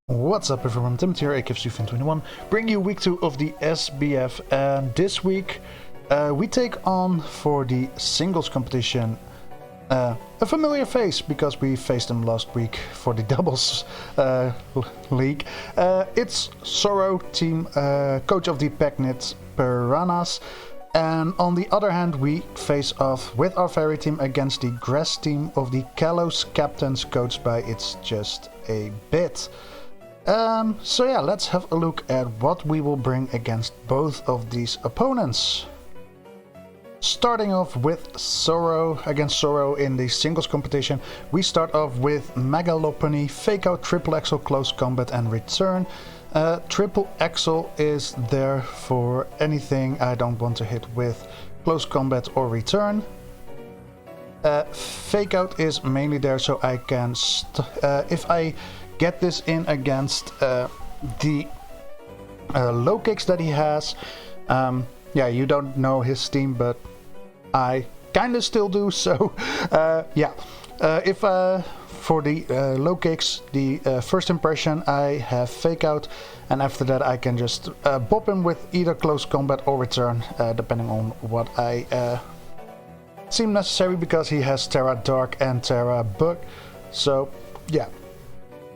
What's up everyone, Tim here, AKFC21, bringing you week 2 of the SBF, and this week we take on, for the singles competition, a familiar face, because we faced them last week for the doubles league. It's Sorrow, team coach of the Packnit Piranhas, and on the other hand we face off with our fairy team against the grass team of the Kalos Captains, coached by It's Just a Bit. So yeah, let's have a look at what we will bring against both of these opponents. Starting off with Sorrow, against Sorrow in the singles competition, we start off with Megalopony, Fake Out, Triple Axel, Close Combat and Return. Triple Axel is there for anything I don't want to hit with Close Combat or Return. Fake Out is mainly there so I can, if I get this in against the low kicks that he has. Yeah, you don't know his team, but I kinda still do, so yeah. If for the low kicks, the first impression, I have Fake Out, and after that I can just bop him with either Close Combat or Return, depending on what I seem necessary, because he has Terra Dark and Terra Bug, so yeah.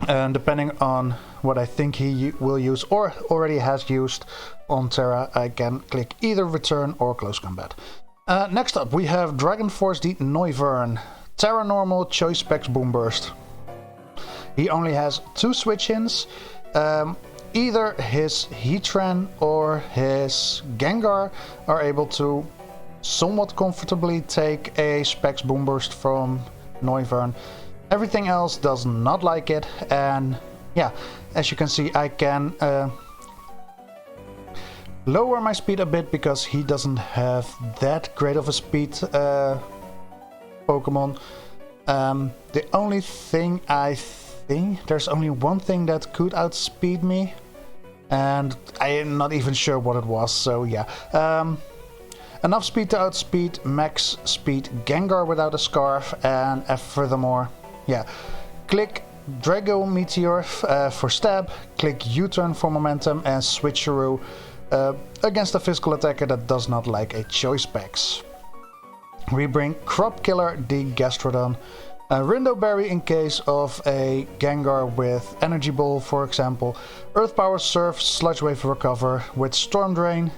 And depending on what I think he will use or already has used on Terra, I can click either Return or Close Combat. Next up we have Dragon Force the Noivern. Terra Normal, Choice Specs, Boom Burst. He only has 2 switch-ins. Either his Heatran or his Gengar are able to somewhat comfortably take a Specs Boom Burst from Noivern. Everything else does not like it, and yeah, as you can see, I can lower my speed a bit because he doesn't have that great of a speed Pokemon. The only thing I think, there's only one thing that could outspeed me, and I am not even sure what it was, so yeah. Enough speed to outspeed max speed Gengar without a Scarf, and furthermore, yeah, click Drago Meteor for stab, click U-turn for momentum, and switcheroo against a physical attacker that does not like a Choice Specs. We bring Crop Killer the Gastrodon, Rindo Berry in case of a Gengar with Energy Ball, for example, Earth Power, Surf, Sludge Wave, Recover with Storm Drain.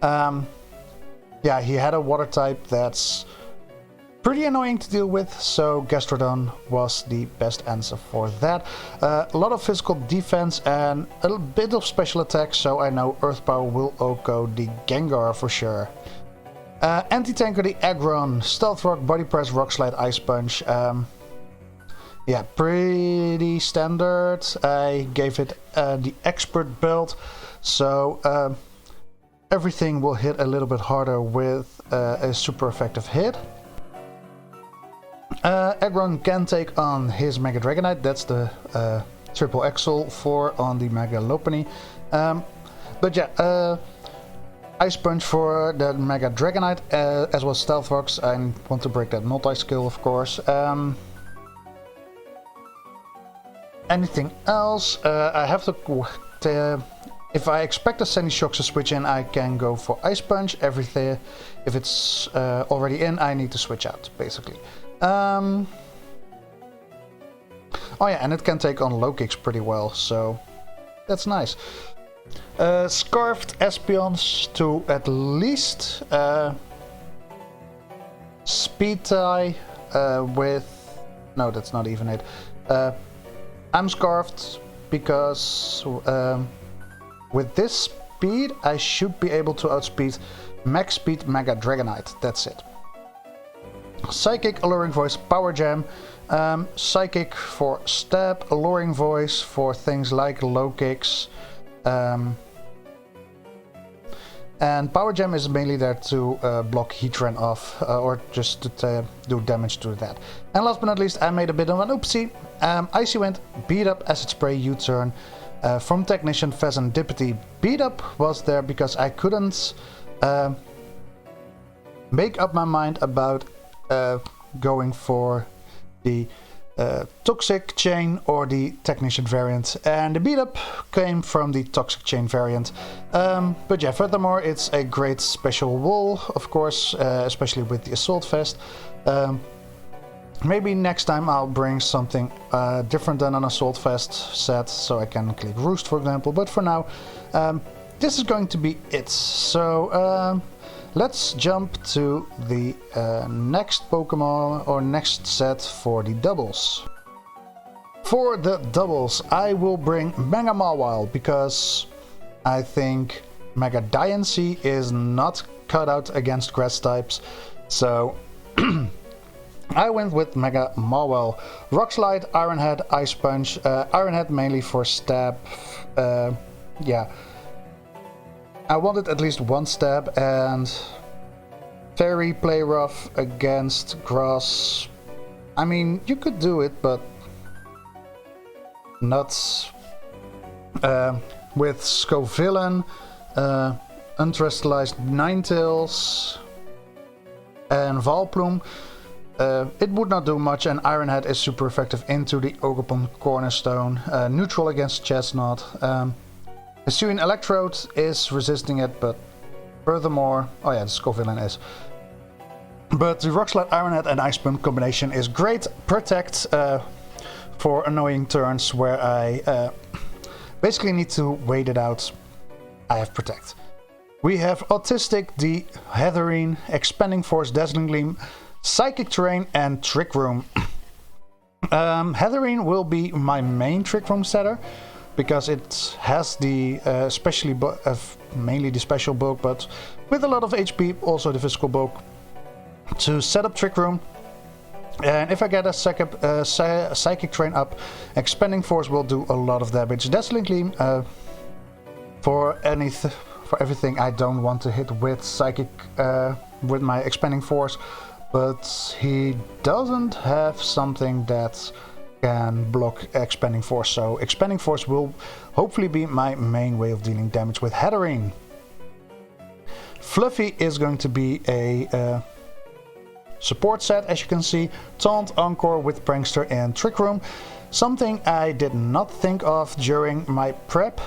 Yeah, he had a water type that's pretty annoying to deal with, so Gastrodon was the best answer for that. A lot of physical defense and a bit of special attack, so I know Earth Power will OHKO the Gengar for sure. Anti-Tanker the Aggron, Stealth Rock, Body Press, Rock Slide, Ice Punch. Yeah, pretty standard. I gave it the Expert build, so everything will hit a little bit harder with a super effective hit. Aggron can take on his Mega Dragonite, that's the Triple Axel for on the Megalopony. But yeah, Ice Punch for the Mega Dragonite, as well as Stealth Rocks. I want to break that multi-skill, of course. Anything else? I have to... if I expect a Sandy Shocks to switch in, I can go for Ice Punch. Everything, if it's already in, I need to switch out, basically. Oh yeah, and it can take on low kicks pretty well, so that's nice. Scarfed Espeons to at least speed tie with... No, that's not even it. I'm Scarfed because with this speed I should be able to outspeed max speed Mega Dragonite, that's it. Psychic, Alluring Voice, Power Jam. Psychic for stab, Alluring Voice for things like low kicks. And Power Jam is mainly there to block Heatran off, or just to do damage to that. And last but not least, I made a bit of an oopsie. Icy Wind, Beat Up, Acid Spray, U-turn. From Technician, Pheasantipity. Beat Up was there because I couldn't make up my mind about going for the Toxic Chain or the Technician variant, and the beat up came from the Toxic Chain variant. But yeah, furthermore, it's a great special wall, of course, especially with the Assault Vest. Maybe next time I'll bring something different than an Assault Vest set, so I can click Roost, for example. But for now, this is going to be it. So let's jump to the next Pokemon or next set for the doubles. For the doubles, I will bring Mega Mawile because I think Mega Diancie is not cut out against grass types. So I went with Mega Mawile. Rock Slide, Iron Head, Ice Punch. Iron Head mainly for stab. Yeah. I wanted at least one stab, and Fairy Play Rough against Grass. I mean, you could do it, but not with Scovillain, Unterestalized Ninetales, and Valplume. It would not do much, and Iron Head is super effective into the Ogerpon Cornerstone. Neutral against Chestnut. Hisuian Electrode is resisting it, but furthermore... Oh yeah, the Scovillain is. But the Rock Slide, Iron Head and Ice Punch combination is great. Protect for annoying turns where I basically need to wait it out. I have Protect. We have Autistic, the Heatherine, Expanding Force, Dazzling Gleam, Psychic Terrain and Trick Room. Heatherine will be my main Trick Room setter because it has the mainly the special bulk, but with a lot of HP, also the physical bulk to set up Trick Room. And if I get a Psychic Terrain up, Expanding Force will do a lot of damage. Dazzling Gleam for everything I don't want to hit with Psychic with my Expanding Force. But he doesn't have something that can block Expanding Force, so Expanding Force will hopefully be my main way of dealing damage with Heatherine. Fluffy is going to be a support set, as you can see. Taunt, Encore with Prankster and Trick Room. Something I did not think of during my prep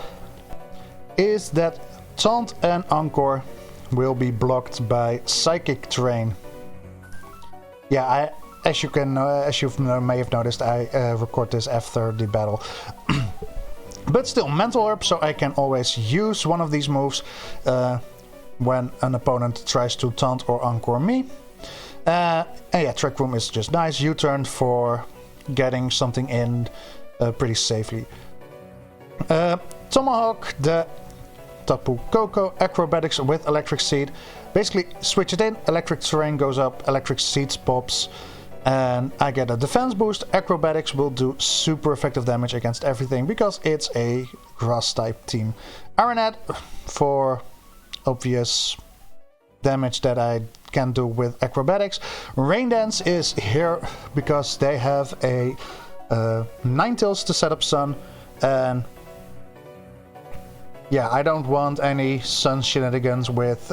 is that Taunt and Encore will be blocked by Psychic Terrain. Yeah, as you may have noticed, I record this after the battle. But still, Mental Herb, so I can always use one of these moves when an opponent tries to taunt or encore me. And yeah, Trick Room is just nice. U-turn for getting something in pretty safely. Tomahawk, the Tapu Koko, Acrobatics with Electric Seed. Basically, switch it in, Electric Terrain goes up, Electric Seeds pops, and I get a defense boost. Acrobatics will do super effective damage against everything because it's a grass type team. Iron Head for obvious damage that I can do with Acrobatics. Rain Dance is here because they have a Ninetales to set up Sun, and yeah, I don't want any Sun shenanigans with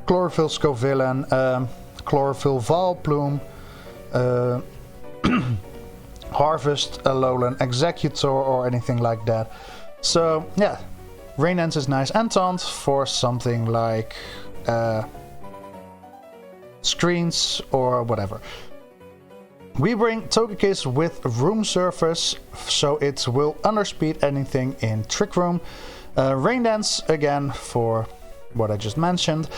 Chlorophyll Scovillain, Chlorophyll Valplume, Harvest Alolan Executor or anything like that. So yeah, Rain Dance is nice, and Taunt for something like screens or whatever. We bring Togekiss with Room Surface, so it will underspeed anything in Trick Room. Rain Dance again for what I just mentioned.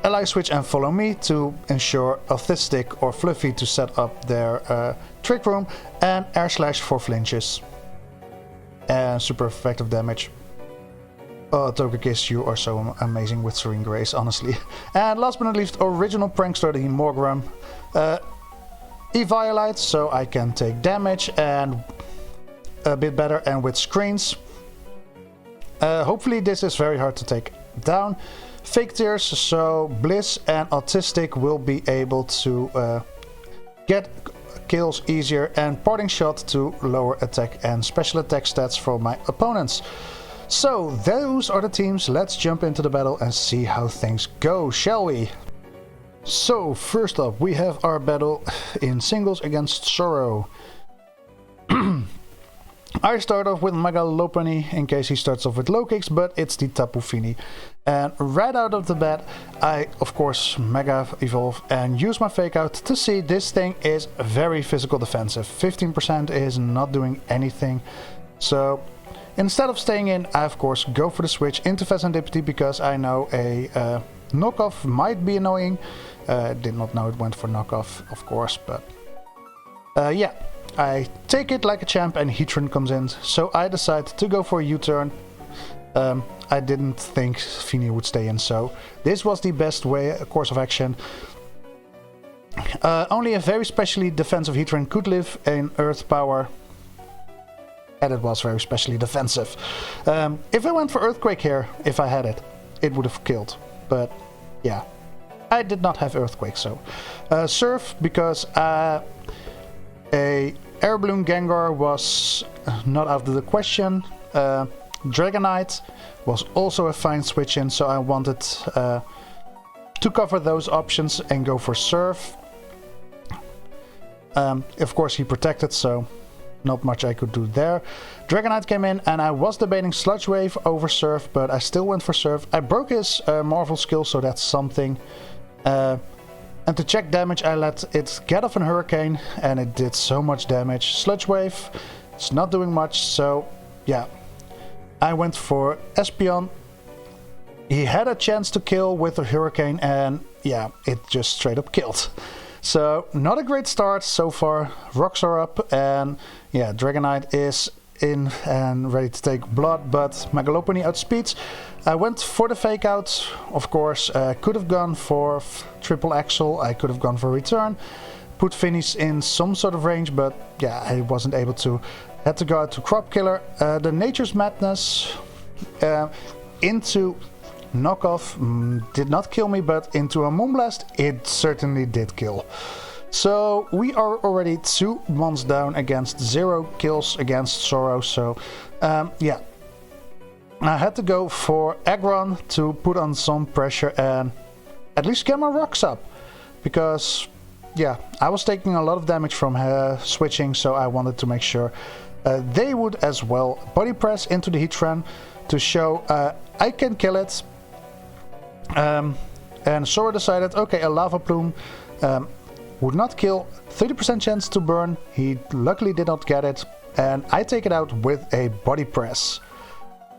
Ally Switch and Follow Me to ensure Autistic or Fluffy to set up their Trick Room, and Air Slash for flinches. And super effective damage. Oh, Togekiss, you are so amazing with Serene Grace, honestly. And last but not least, original Prankster, the Morgrem. Eviolite, so I can take damage and a bit better, and with screens. Hopefully this is very hard to take down. Fake Tears, so Bliss and Autistic will be able to get kills easier, and Parting Shot to lower attack and special attack stats for my opponents. So those are the teams. Let's jump into the battle and see how things go, shall we? So first up we have our battle in singles against Sorrow. I start off with Mega Lopunny in case he starts off with low kicks, but it's the Tapu Fini. And right out of the bat, I of course Mega Evolve and use my Fake Out to see this thing is very physical defensive. 15% is not doing anything. So instead of staying in, I of course go for the switch into Serendipity because I know a knockoff might be annoying. Did not know it went for knockoff, of course, but yeah. I take it like a champ and Heatran comes in, so I decide to go for a U-turn. I didn't think Fini would stay in, so this was the best course of action. Only a very specially defensive Heatran could live in Earth Power, and it was very specially defensive. If I went for Earthquake here, if I had it, it would have killed, but yeah. I did not have Earthquake, so Surf, because a Air Balloon Gengar was not out of the question. Dragonite was also a fine switch in, so I wanted to cover those options and go for Surf. Of course he protected, so not much I could do there. Dragonite came in and I was debating Sludge Wave over Surf, but I still went for Surf. I broke his Marvel skill, so that's something. And to check damage, I let it get off an Hurricane, and it did so much damage. Sludge Wave, it's not doing much, so yeah. I went for Espeon. He had a chance to kill with a Hurricane, and yeah, it just straight up killed. So, not a great start so far. Rocks are up, and yeah, Dragonite is in and ready to take blood, but Mega Lopunny outspeeds. I went for the Fake Out, of course. Could have gone for Triple Axel, I could have gone for Return, put Finis in some sort of range, but yeah, I wasn't able to. Had to go out to Crop Killer. The Nature's Madness into Knockoff did not kill me, but into a Moonblast it certainly did kill. So we are already 2 months down against 0 kills against Sorrow, so yeah. I had to go for Aggron to put on some pressure and at least get my rocks up. Because, yeah, I was taking a lot of damage from switching, so I wanted to make sure they would as well. Body press into the Heatran to show I can kill it. And Sora decided, okay, a Lava Plume would not kill. 30% chance to burn. He luckily did not get it. And I take it out with a Body Press.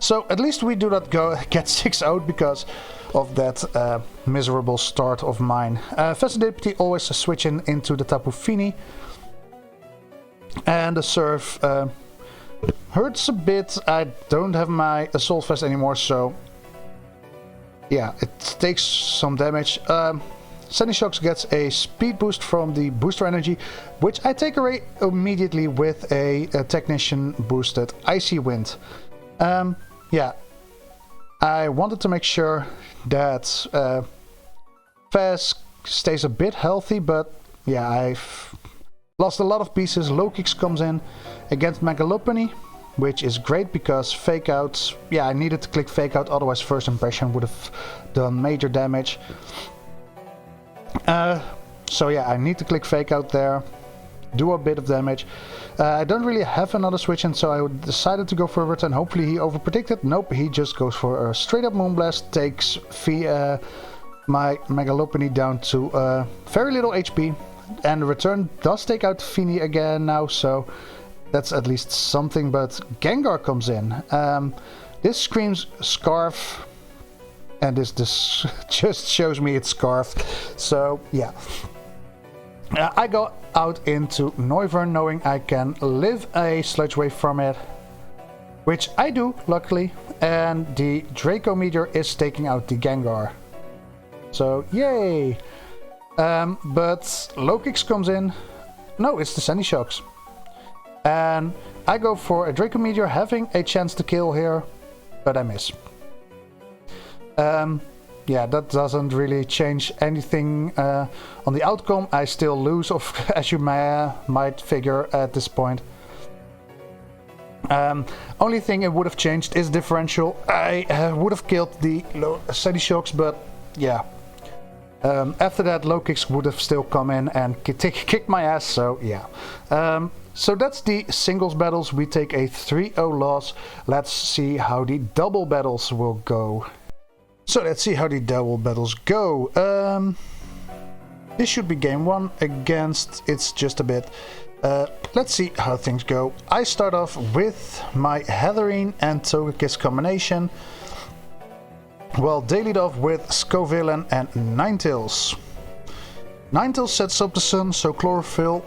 So at least we do not get 6 out because of that miserable start of mine. Serendipity always switching into the Tapu Fini. And the Surf hurts a bit. I don't have my Assault Vest anymore, so yeah, it takes some damage. Sandy Shocks gets a speed boost from the booster energy, which I take away immediately with a Technician boosted Icy Wind. Yeah, I wanted to make sure that Faz stays a bit healthy, but yeah, I've lost a lot of pieces. Low Kicks comes in against Mega Lopunny, which is great because Fake Out, yeah, I needed to click Fake Out, otherwise First Impression would have done major damage. So yeah, I need to click Fake Out there, do a bit of damage. I don't really have another switch in, so I decided to go for a return. Hopefully he overpredicted. Nope, he just goes for a straight up Moonblast, takes my Mega Lopunny down to very little HP. And the return does take out Fini again now, so that's at least something, but Gengar comes in. This screams Scarf, and this just shows me it's Scarf. So yeah, I go out into Noivern knowing I can live a Sludge Wave from it, which I do, luckily, and the Draco Meteor is taking out the Gengar. So yay! But Low Kicks comes in. No, it's the Sandy Shocks. And I go for a Draco Meteor, having a chance to kill here, but I miss. Yeah, that doesn't really change anything on the outcome. I still lose, as you might figure at this point. Only thing it would have changed is differential. I would have killed the Sandy Shocks, but yeah. After that, Low Kicks would have still come in and kicked my ass, so yeah. So that's the singles battles. We take a 3-0 loss. Let's see how the double battles will go. So let's see how the double battles go. This should be game 1 against, it's just a bit. Let's see how things go. I start off with my Heatherine and Togekiss combination. Well, they lead off with Scovillain and Ninetales. Ninetales sets up the sun, so Chlorophyll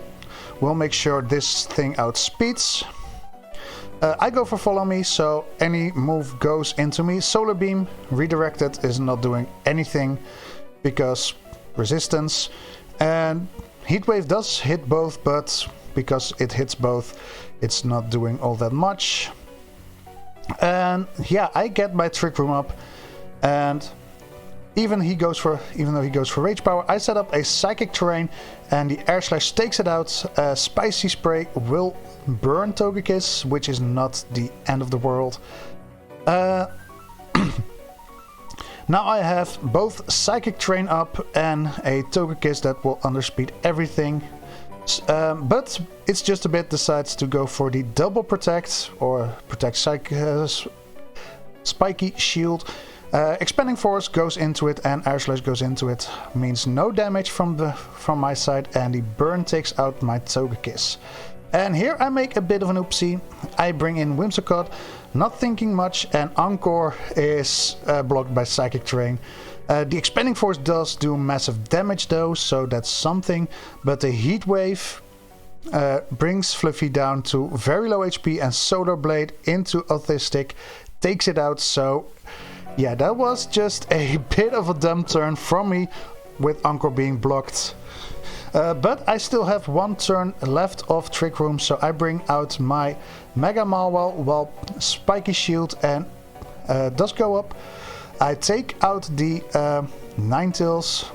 will make sure this thing outspeeds. I go for Follow Me, so any move goes into me. Solar Beam, redirected, is not doing anything because resistance. And Heat Wave does hit both, but because it hits both, it's not doing all that much. And yeah, I get my Trick Room up, and even though he goes for Rage Power, I set up a Psychic Terrain, and the Air Slash takes it out. Spicy Spray will burn Togekiss, which is not the end of the world. Now I have both Psychic Terrain up and a Togekiss that will underspeed everything. But it's just a bit decides to go for the double protect or protect Spiky Shield. Expanding Force goes into it and Air Slash goes into it. Means no damage from my side, and the burn takes out my Togekiss. And here I make a bit of an oopsie. I bring in Whimsicott, not thinking much, and Encore is blocked by Psychic Terrain. The Expanding Force does do massive damage though, so that's something. But the Heat Wave brings Fluffy down to very low HP, and Solar Blade into Autistic takes it out. So yeah, that was just a bit of a dumb turn from me with Encore being blocked. But I still have one turn left of Trick Room, so I bring out my Mega Mawile while Spiky Shield and does go up. I take out the Ninetales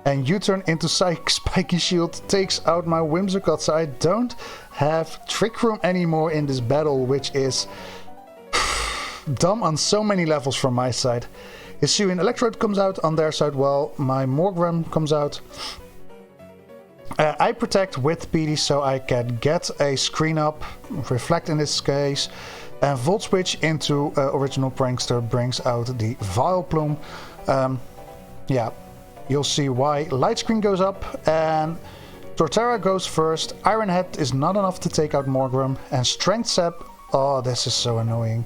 and U-turn into Spiky Shield takes out my Whimsicott, so I don't have Trick Room anymore in this battle, which is dumb on so many levels from my side. Hisuian Electrode comes out on their side while my Morgrem comes out. I protect with PD so I can get a screen up, Reflect in this case, and Volt Switch into Original Prankster brings out the Vileplume. Yeah, you'll see why. Light Screen goes up and Torterra goes first. Iron Head is not enough to take out Morgrem, and Strength Sap, oh this is so annoying.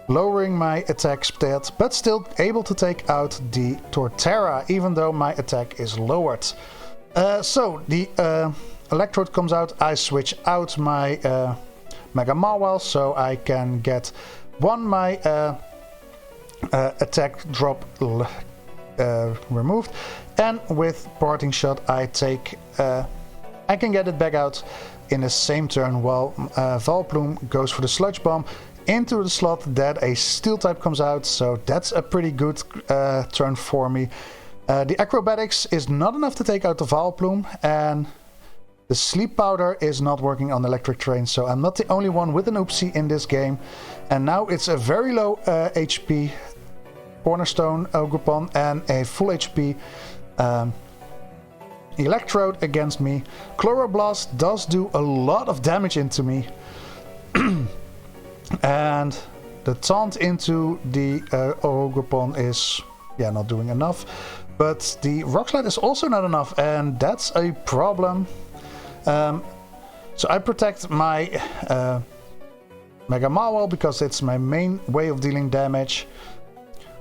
Lowering my attack stat, but still able to take out the Torterra even though my attack is lowered. So the Electrode comes out, I switch out my Mega Mawile so I can get my attack drop removed, and with Parting Shot I can get it back out in the same turn while Vileplume goes for the Sludge Bomb into the slot that a Steel type comes out, so that's a pretty good turn for me. The Acrobatics is not enough to take out the Vileplume, and the Sleep Powder is not working on Electric Terrain, so I'm not the only one with an oopsie in this game. And now it's a very low HP Cornerstone Ogerpon and a full HP Electrode against me. Chloroblast does do a lot of damage into me. And the Taunt into the Ogerpon is not doing enough. But the Rock Slide is also not enough, and that's a problem. So I protect my Mega Mawile because it's my main way of dealing damage.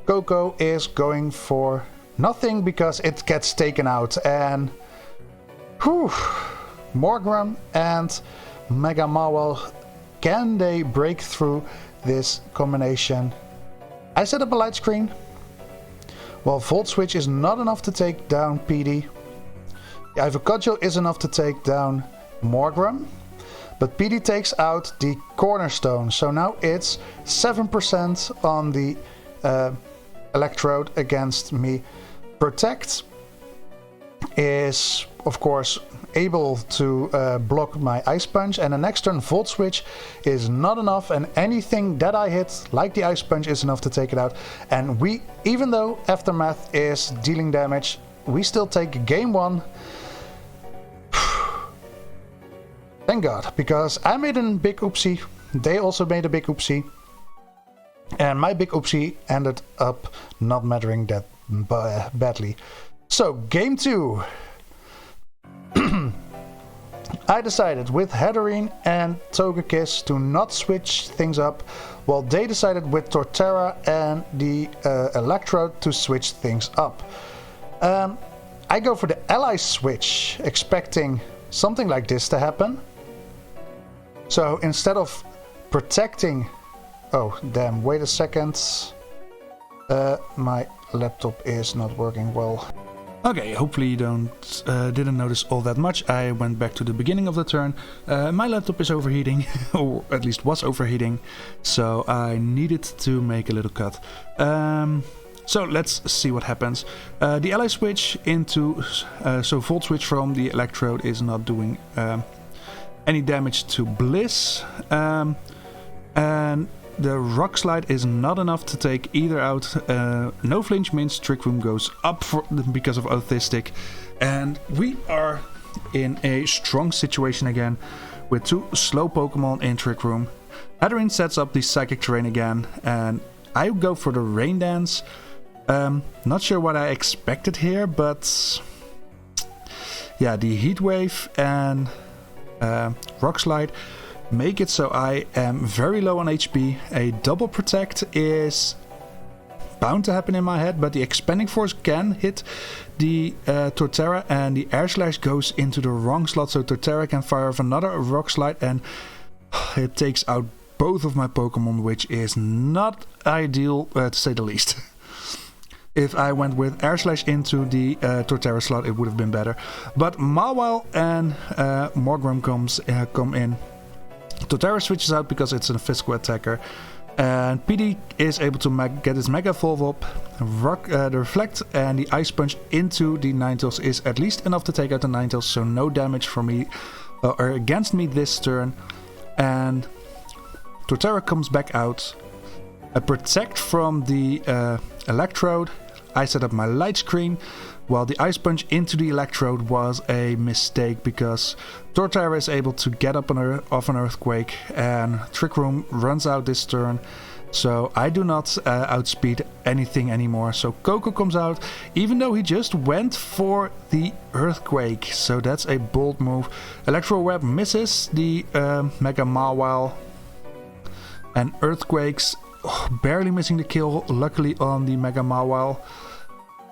Coco is going for nothing because it gets taken out, and Morgrem and Mega Mawile, can they break through this combination? I set up a Light Screen. Well, Volt Switch is not enough to take down PD. Ivocudgel is enough to take down Morgrem, but PD takes out the Cornerstone, so now it's 7% on the Electrode against me. Protect is, of course, able to block my Ice Punch, and the next turn Volt Switch is not enough, and anything that I hit, like the Ice Punch, is enough to take it out. And we, even though Aftermath is dealing damage, we still take game 1. Thank God, because I made a big oopsie. They also made a big oopsie. And my big oopsie ended up not mattering that badly. So, game 2. I decided with Hatterene and Togekiss to not switch things up, while they decided with Torterra and the Electrode to switch things up. I go for the ally switch, expecting something like this to happen. So instead of protecting... Oh, damn, wait a second. My laptop is not working well. Okay, hopefully you didn't notice all that much. I went back to the beginning of the turn. My laptop is overheating, or at least was overheating, so I needed to make a little cut. So let's see what happens. The ally switch into... so Volt Switch from the Electrode is not doing any damage to Bliss. And the Rock Slide is not enough to take either out. No Flinch means Trick Room goes up because of Autistic. And we are in a strong situation again with 2 slow Pokemon in Trick Room. Hatterene sets up the Psychic Terrain again, and I go for the Rain Dance. Not sure what I expected here, but yeah, the Heat Wave and Rock Slide make it so I am very low on HP. A double protect is bound to happen in my head, but the Expanding Force can hit the Torterra, and the Air Slash goes into the wrong slot, so Torterra can fire off another Rock Slide, and it takes out both of my Pokemon, which is not ideal to say the least. If I went with Air Slash into the Torterra slot, it would have been better. But Mawile and Morgrem come in. Torterra switches out because it's a physical attacker. And PD is able to get his Mega Evolve up. The Reflect and the Ice Punch into the Ninetales is at least enough to take out the Ninetales, so no damage for me or against me this turn. And Torterra comes back out. A Protect from the Electrode. I set up my light screen, while the Ice Punch into the Electrode was a mistake because Torterra is able to get up off an Earthquake, and Trick Room runs out this turn, so I do not outspeed anything anymore. So Coco comes out, even though he just went for the Earthquake, so that's a bold move. Electro Web misses the Mega Mawile, and Earthquakes barely missing the kill, luckily on the Mega Mawile.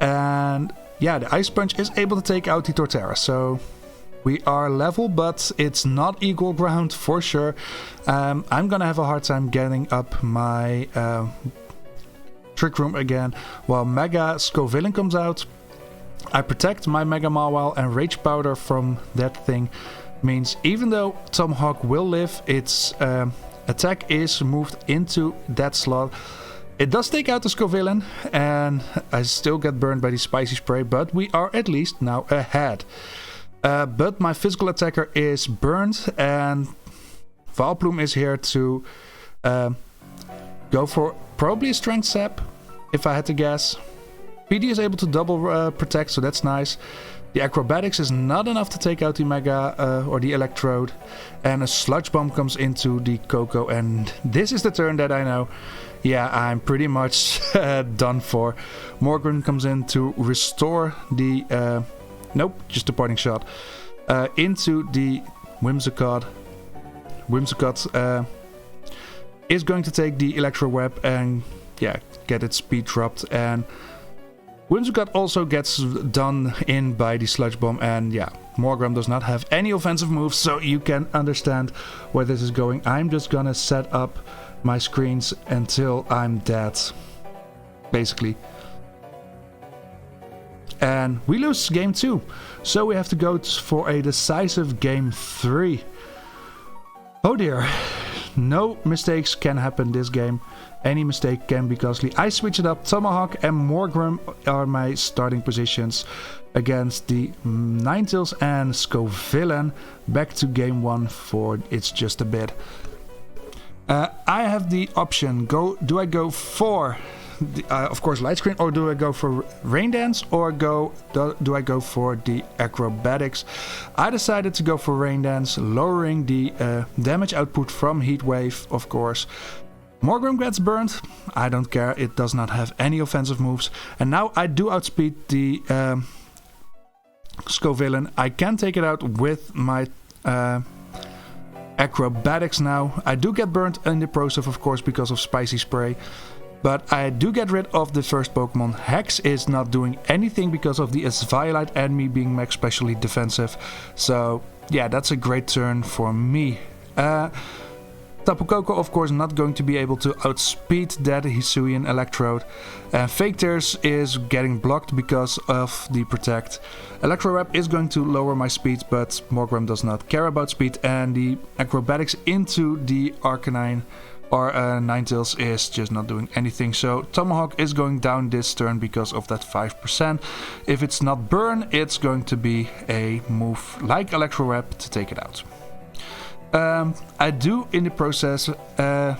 And yeah, the Ice Punch is able to take out the Torterra, so we are level, but it's not equal ground for sure. I'm gonna have a hard time getting up my Trick Room again, while Mega Scovillain comes out. I protect my Mega Mawile, and Rage Powder from that thing means even though Tomahawk will live, its attack is moved into that slot. It does take out the Scovillain, and I still get burned by the Spicy Spray, but we are at least now ahead. But my physical attacker is burned, and Vileplume is here to go for probably a Strength Sap, if I had to guess. PD is able to double protect, so that's nice. The Acrobatics is not enough to take out the Mega or the Electrode, and a Sludge Bomb comes into the Coco, and this is the turn that I know. Yeah, I'm pretty much done for. Morgan comes in to restore the... nope, just a Parting Shot. Into the Whimsicott. Whimsicott is going to take the Electro Web and yeah, get its speed dropped. And Whimsicott also gets done in by the Sludge Bomb. And yeah, Morgram does not have any offensive moves, so you can understand where this is going. I'm just gonna set up my screens until I'm dead, basically. And we lose game 2, so we have to go for a decisive game 3. Oh dear, no mistakes can happen this game. Any mistake can be costly. I switch it up. Tomahawk and Morgram are my starting positions against the Ninetales and Scovillain. Back to game 1 for It's Just a Bit. I have the option. Do I go for of course, Light Screen, or do I go for Rain Dance, or do I go for the Acrobatics? I decided to go for Rain Dance, lowering the damage output from Heat Wave, of course. Morgrem gets burned. I don't care. It does not have any offensive moves. And now I do outspeed the Scovillain. I can take it out with my Acrobatics now. I do get burned in the process, of course, because of Spicy Spray. But I do get rid of the first Pokemon. Hex is not doing anything because of the Violite and me being max specially defensive. So yeah, that's a great turn for me. Tapu Koko, of course, not going to be able to outspeed that Hisuian Electrode. Fake Tears is getting blocked because of the Protect. Electro Wrap is going to lower my speed, but Morgrem does not care about speed. And the Acrobatics into the Arcanine or Ninetales is just not doing anything. So Tomahawk is going down this turn because of that 5%. If it's not Burn, it's going to be a move like Electro Wrap to take it out. I do, in the process, I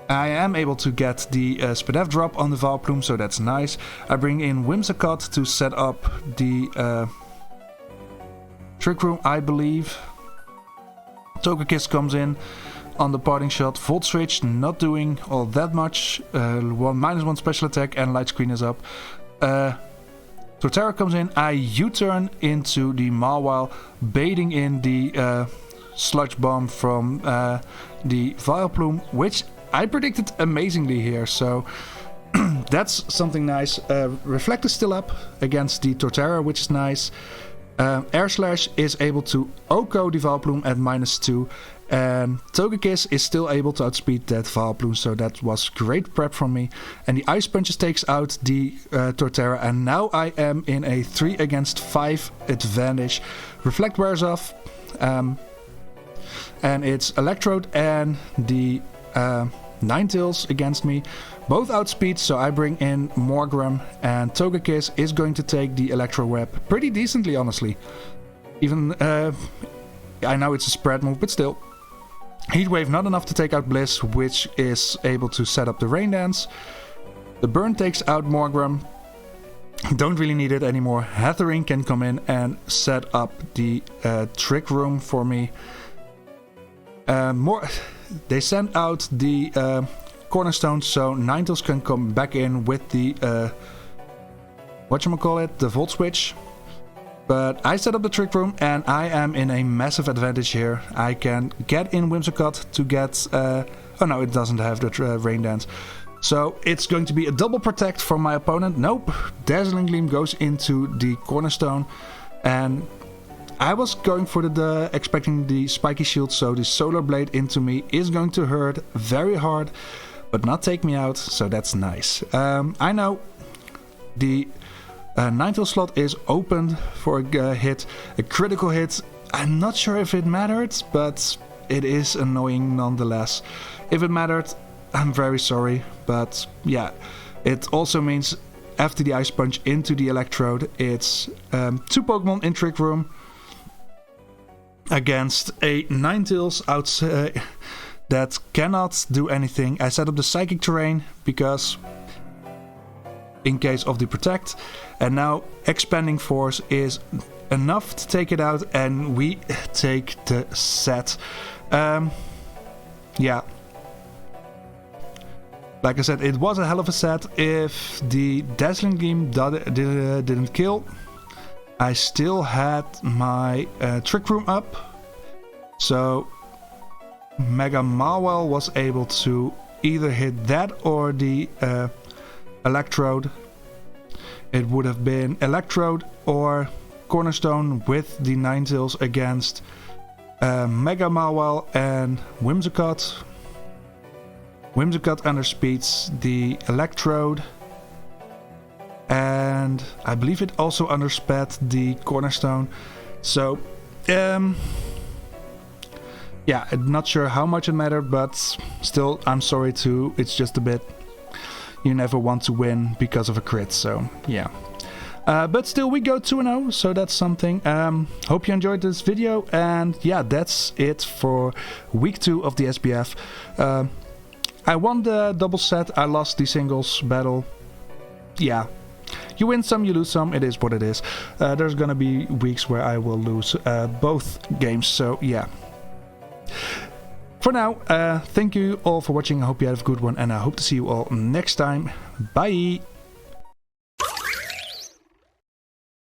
am able to get the SBF drop on the Vileplume, so that's nice. I bring in Whimsicott to set up the Trick Room, I believe. Togekiss comes in on the parting shot. Volt Switch not doing all that much. -1 special attack and Light Screen is up. Torterra comes in. I U-turn into the Mawile, baiting in the Sludge Bomb from the Vileplume, which I predicted amazingly here, so that's something nice. Reflect is still up against the Torterra, which is nice. Air Slash is able to OHKO the Vileplume at -2, and Togekiss is still able to outspeed that Vileplume, so that was great prep from me. And the Ice Punches takes out the Torterra, and now I am in a 3 against 5 advantage. Reflect wears off. And it's Electrode and the Ninetales against me. Both outspeed, so I bring in Morgrem, and Togekiss is going to take the Electro Web pretty decently, honestly. Even, I know it's a spread move, but still. Heatwave not enough to take out Bliss, which is able to set up the Rain Dance. The Burn takes out Morgrem. Don't really need it anymore. Hathering can come in and set up the Trick Room for me. They send out the Cornerstone, so Ninetales can come back in with the the Volt Switch. But I set up the Trick Room, and I am in a massive advantage here. I can get in Whimsicott to get... oh no, it doesn't have the Rain Dance. So it's going to be a double protect from my opponent. Nope, Dazzling Gleam goes into the Cornerstone, and I was going for expecting the Spiky Shield, so the Solar Blade into me is going to hurt very hard, but not take me out, so that's nice. I know the Ninetales slot is opened for a hit, a critical hit. I'm not sure if it mattered, but it is annoying nonetheless. If it mattered, I'm very sorry, but yeah, it also means after the Ice Punch into the Electrode, it's 2 Pokemon in Trick Room against a Ninetales that cannot do anything. I set up the Psychic Terrain because in case of the Protect, and now Expanding Force is enough to take it out, and we take the set. Yeah, like I said, it was a hell of a set. If the Dazzling Gleam didn't kill, I still had my Trick Room up, so Mega Mawile was able to either hit that or the Electrode. It would have been Electrode or Cornerstone with the Ninetales against Mega Mawile and Whimsicott. Whimsicott underspeeds the Electrode, and I believe it also undersped the Cornerstone. So, yeah, I'm not sure how much it mattered, but still, I'm sorry too. It's just a bit. You never want to win because of a crit, so yeah. But still, we go 2-0, so that's something. Hope you enjoyed this video, and yeah, that's it for week 2 of the SBF. I won the double set, I lost the singles battle. Yeah. You win some, you lose some, it is what it is. There's gonna be weeks where I will lose both games, so yeah. For now, thank you all for watching, I hope you have a good one, and I hope to see you all next time. Bye!